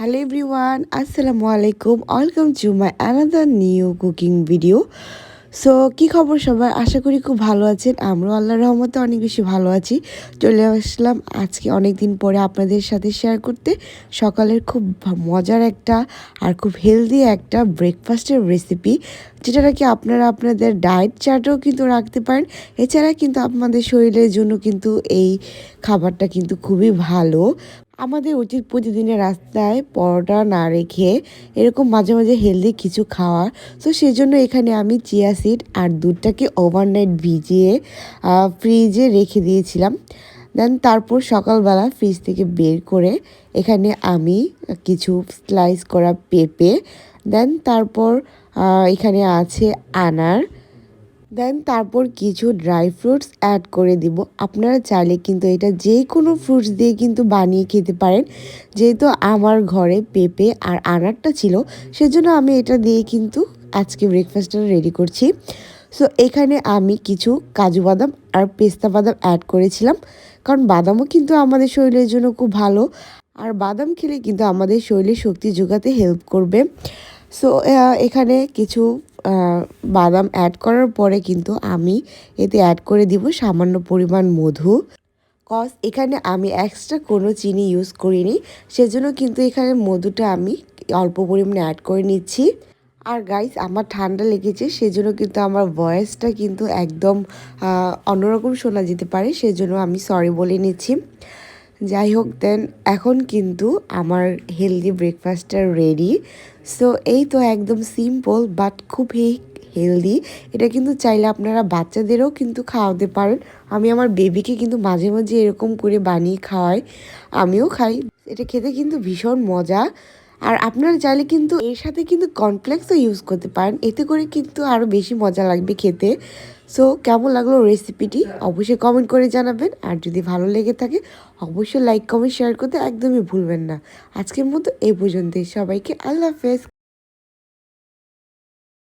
Hello everyone, Assalamu alaikum. Welcome to my another new cooking video. So কি খবর সবার, আশা করি খুব ভালো আছেন। আমরাও আল্লাহর রহমতে অনেক বেশি ভালো আছি। চলে আসলাম আজকে অনেক দিন পরে আপনাদের সাথে শেয়ার করতে সকালের খুব মজার একটা আর খুব হেলদি একটা ব্রেকফাস্টের রেসিপি, যেটা নাকি আপনারা আপনাদের ডায়েট চার্টেও কিন্তু রাখতে পারেন। এছাড়া কিন্তু আপনাদের শরীরের জন্য কিন্তু এই খাবারটা কিন্তু খুবই ভালো। আমাদের উচিত প্রতিদিনের রাস্তায় পরোটা না রেখে এরকম মাঝে মাঝে হেলদি কিছু খাওয়ার। তো সেজন্য এখানে আমি চিয়া সিড আর দুধটাকে ওভারনাইট ভিজিয়ে ফ্রিজে রেখে দিয়েছিলাম। দেন তারপর সকালবেলা ফ্রিজ থেকে বের করে এখানে আমি কিছু স্লাইস করা পেঁপে, দেন তারপর এখানে আছে আনার, দেন তারপর কিছু ড্রাই ফ্রুটস অ্যাড করে দিব। আপনারা চাইলে কিন্তু এটা যে কোনো ফ্রুটস দিয়ে কিন্তু বানিয়ে খেতে পারেন। যেহেতু আমার ঘরে পেঁপে আর আনারটা ছিল, সেজন্য আমি এটা দিয়ে কিন্তু আজকে ব্রেকফাস্টটা রেডি করছি। সো এখানে আমি কিছু কাজু বাদাম আর পেস্তা বাদাম অ্যাড করেছিলাম, কারণ বাদামও কিন্তু আমাদের শরীরের জন্য খুব ভালো, আর বাদাম খেলে কিন্তু আমাদের শরীরে শক্তি যোগাতে হেল্প করবে। সো এখানে কিছু বাদাম অ্যাড করার পরে কিন্তু আমি এতে অ্যাড করে দিব সামান্য পরিমাণ মধু। এখানে আমি এক্সট্রা কোনো চিনি ইউজ করিনি, সেজন্য কিন্তু এখানে মধুটা আমি অল্প পরিমাণে অ্যাড করে নিচ্ছি। আর গাইস, আমার ঠান্ডা লেগেছে, সেজন্য কিন্তু আমার ভয়েসটা কিন্তু একদম অন্যরকম শোনা যেতে পারে, সেজন্য আমি সরি বলে নিচ্ছি। যাই হোক, দেন এখন কিন্তু আমার হেলদি ব্রেকফাস্টটা রেডি। সো এই তো একদম সিম্পল বাট খুব হেলদি। এটা কিন্তু চাইলে আপনারা বাচ্চাদেরও কিন্তু খাওয়াতে পারেন। আমি আমার বেবিকে কিন্তু মাঝে মাঝে এরকম করে বানিয়ে খাওয়াই, আমিও খাই। এটা খেতে কিন্তু ভীষণ মজা। আর আপনারা চাইলে কিন্তু এর সাথে কিন্তু কর্নফ্লেক্সও ইউজ করতে পারেন, এতে করে কিন্তু আরও বেশি মজা লাগবে খেতে। সো কেমন লাগলো রেসিপিটি অবশ্যই কমেন্ট করে জানাবেন, আর যদি ভালো লেগে থাকে অবশ্যই লাইক কমেন্ট শেয়ার করতে একদমই ভুলবেন না। আজকের মতো এই পর্যন্তই, সবাইকে আল্লাহ হাফেজ।